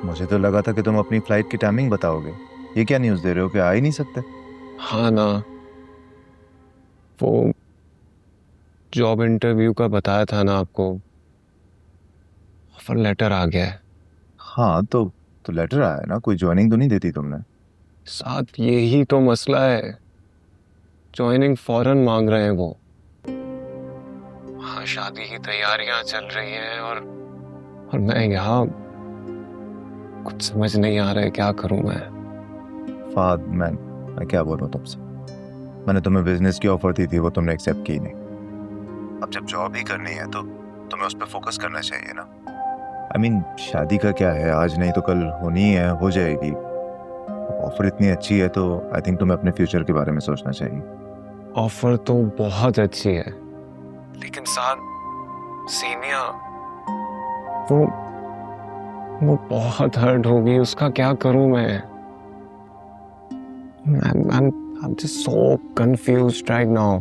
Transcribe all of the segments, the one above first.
मुझे तो लगा था कि तुम अपनी फ्लाइट की टाइमिंग बताओगे। ये क्या न्यूज़ दे रहे हो कि आ ही नहीं सकते? हाँ ना, वो जॉब इंटरव्यू का बताया था ना आपको। ऑफर लेटर आ गया है। हाँ तो लेटर आया ना, कोई ज्वाइनिंग तो नहीं देती तुमने? साथ यही तो मसला है, ज्वाइनिंग फौरन मांग रहे हैं वो। हाँ, शादी की तैयारियां चल रही हैं और मैं यहाँ, कुछ समझ नहीं आ रहा है क्या करूं मैं। फाद मैं क्या बोल रहा हूँ तुमसे? मैंने तुम्हें बिजनेस की ऑफर दी थी, वो तुमने एक्सेप्ट की नहीं। अब जब जॉब ही करनी है तो तुम्हें उस पर फोकस करना चाहिए ना। शादी का क्या है, आज नहीं तो कल होनी ही है, हो जाएगी। ऑफर इतनी अच्छी है तो आई थिंक तुम्हें अपने फ्यूचर के बारे में सोचना चाहिए। ऑफर तो बहुत अच्छी है, लेकिन साथ सीनिया, वो वो बहुत हर्ट होगी, उसका क्या करूं मैं। I'm just so confused right now.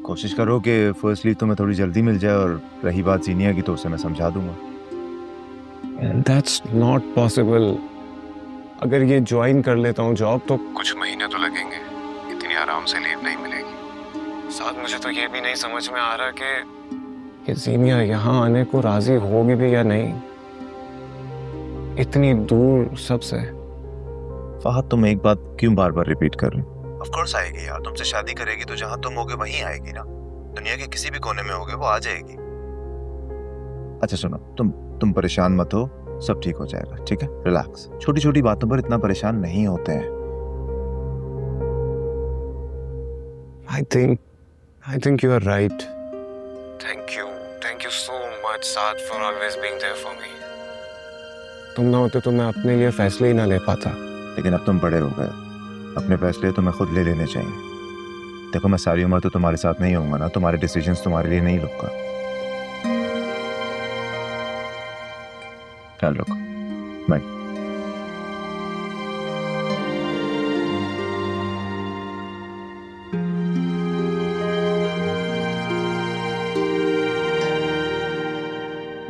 कोशिश करो कि फर्स्ट लीव तुम्हें थोड़ी जल्दी मिल जाए, और रही बात सीनियर की तो उसे मैं समझा दूंगा। That's not possible. अगर ये ज्वाइन कर लेता हूँ जॉब तो कुछ महीने तो लगेंगे, इतनी आराम से लीव नहीं मिलेगी। साथ मुझे तो ये भी नहीं समझ में आ रहा कि जीनिया यहाँ आने को राजी होगी भी या नहीं, इतनी दूर सबसे। फहद, तुम एक बात क्यों बार बार रिपीट कर रहे हो? ऑफ कोर्स आएगी यार, तुमसे शादी करेगी तो जहां तुम होगे वहीं आएगी ना। दुनिया के किसी भी कोने में होगे वो आ जाएगी। अच्छा सुनो, तुम परेशान मत हो, सब ठीक हो जाएगा, ठीक है? रिलैक्स। छोटी छोटी बातों पर इतना परेशान नहीं होते हैं। I think you are right. Thank you so much साथ for always being there for me. तुम ना होते तो मैं अपने लिए फैसले ही ना ले पाता। लेकिन अब तुम बड़े हो गए, अपने फैसले तुम्हें खुद ले लेने चाहिए। देखो, मैं सारी उम्र तो तुम्हारे साथ नहीं होऊंगा ना, तुम्हारे डिसीजंस तुम्हारे लिए नहीं लूंगा। ख्याल रखो। बाय।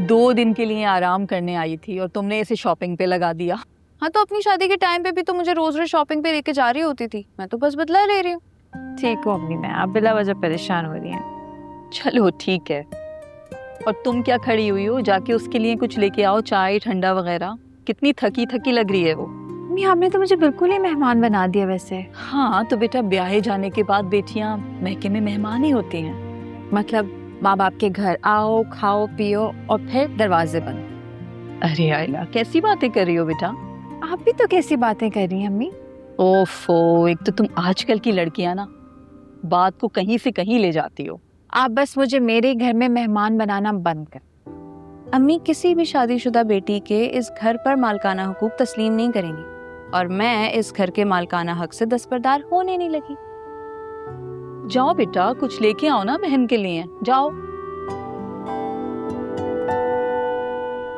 2 दिन के लिए आराम करने आई थी और तुमने इसे शॉपिंग पे लगा दिया। हाँ, तो अपनी शादी के टाइम पे भी तो मुझे रोज रोज शॉपिंग पे लेके जा रही होती थी, मैं तो बस बदला ले रही हूँ। ठीक हो अम्मी, मैं आप बिला वजह परेशान हो रही हैं। चलो ठीक है। और तुम क्या खड़ी हुई हो, जाके उसके लिए कुछ लेके आओ, चाय ठंडा वगैरह। कितनी थकी थकी लग रही है वो। अम्मी, आपने तो मुझे बिल्कुल ही मेहमान बना दिया वैसे। हाँ तो बेटा, ब्याहे जाने के बाद बेटियां मैके में मेहमान ही होती हैं। मतलब माँ बाप के घर आओ, खाओ पियो और फिर दरवाजे बंद। अरे आयला, कैसी बातें कर रही हो बेटा? आप भी तो कैसी बातें कर रही हैं अम्मी। ओफो, एक तो तुम आजकल की लड़कियां ना, बात को कहीं से कहीं ले जाती हो। आप बस मुझे मेरे घर में मेहमान बनाना बंद कर। अम्मी किसी भी शादीशुदा बेटी के इस घर पर मालकाना हुकूक तस्लीम नहीं करेंगी, और मैं इस घर के मालकाना हक से दस्तबरदार होने नहीं लगी। जाओ बेटा, कुछ लेके आओ ना बहन के लिए, जाओ।